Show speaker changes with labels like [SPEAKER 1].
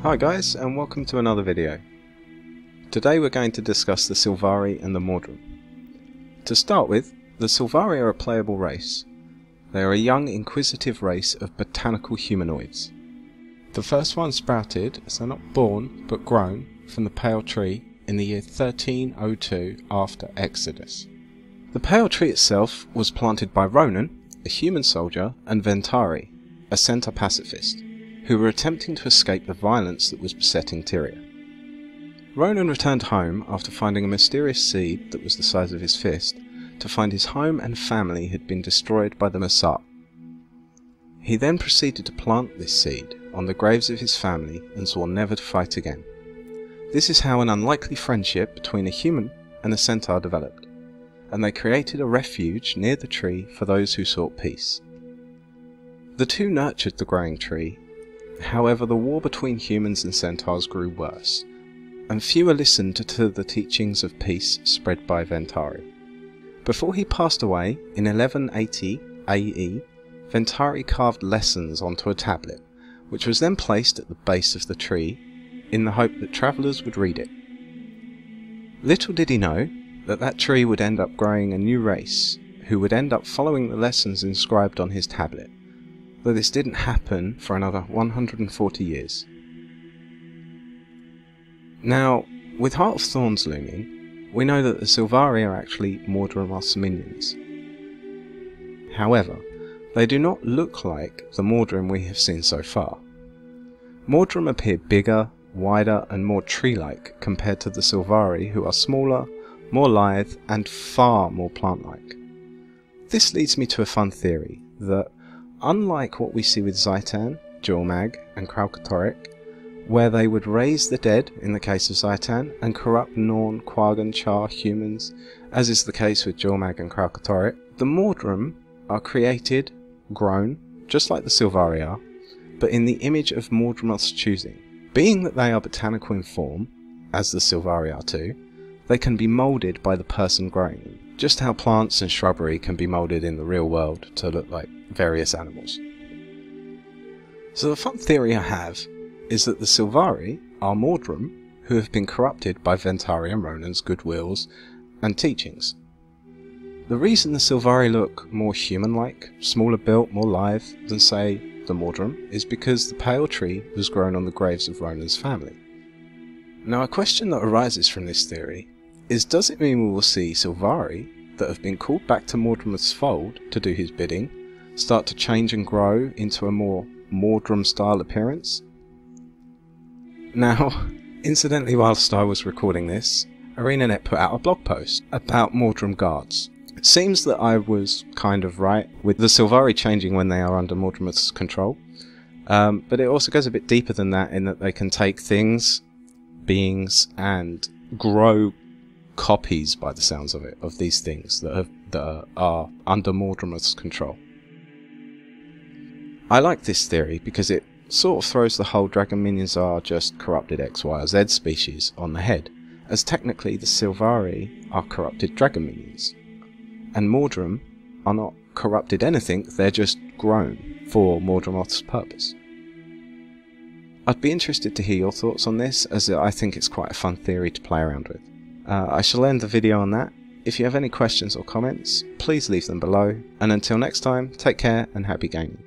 [SPEAKER 1] Hi guys, and welcome to another video. Today we're going to discuss the Sylvari and the Mordrem. To start with, the Sylvari are a playable race. They are a young, inquisitive race of botanical humanoids. The first one sprouted, so not born, but grown, from the Pale Tree in the year 1302 after Exodus. The Pale Tree itself was planted by Ronan, a human soldier, and Ventari, a centaur pacifist, who were attempting to escape the violence that was besetting Tyria. Ronan returned home after finding a mysterious seed that was the size of his fist, to find his home and family had been destroyed by the Masat. He then proceeded to plant this seed on the graves of his family and swore never to fight again. This is how an unlikely friendship between a human and a centaur developed, and they created a refuge near the tree for those who sought peace. The two nurtured the growing tree. However, the war between humans and centaurs grew worse, and fewer listened to the teachings of peace spread by Ventari. Before he passed away in 1180 AE, Ventari carved lessons onto a tablet, which was then placed at the base of the tree in the hope that travellers would read it. Little did he know that that tree would end up growing a new race, who would end up following the lessons inscribed on his tablet, though this didn't happen for another 140 years. Now, with Heart of Thorns looming, we know that the Sylvari are actually Mordrem minions. However, they do not look like the Mordrem we have seen so far. Mordrem appear bigger, wider and more tree-like compared to the Sylvari, who are smaller, more lithe and far more plant-like. This leads me to a fun theory that, unlike what we see with Zaitan, Jormag and Kralkatorrik, where they would raise the dead in the case of Zaitan and corrupt Norn, Quaggan, Char humans, as is the case with Jormag and Kralkatorrik, the Mordrem are created, grown, just like the Sylvari are, but in the image of Mordremoth's choosing. Being that they are botanical in form, as the Sylvari are too, they can be moulded by the person growing them, just how plants and shrubbery can be moulded in the real world to look like various animals. So the fun theory I have is that the Sylvari are Mordrem who have been corrupted by Ventari and Ronan's goodwills and teachings. The reason the Sylvari look more human-like, smaller built, more lithe than, say, the Mordrem is because the Pale Tree was grown on the graves of Ronan's family. Now, a question that arises from this theory is, does it mean we will see Sylvari that have been called back to Mordremoth's fold to do his bidding start to change and grow into a more Mordrem-style appearance? Now, incidentally, whilst I was recording this, ArenaNet put out a blog post about Mordrem guards. It seems that I was kind of right with the Sylvari changing when they are under Mordremoth's control, but it also goes a bit deeper than that in that they can take things, beings, and grow copies, by the sounds of it, of these things that are under Mordremoth's control. I like this theory because it sort of throws the whole dragon minions are just corrupted X, Y or Z species on the head, as technically the Sylvari are corrupted dragon minions, and Mordrem are not corrupted anything, they're just grown for Mordremoth's purpose. I'd be interested to hear your thoughts on this, as I think it's quite a fun theory to play around with. I shall end the video on that. If you have any questions or comments, please leave them below, and until next time, take care and happy gaming.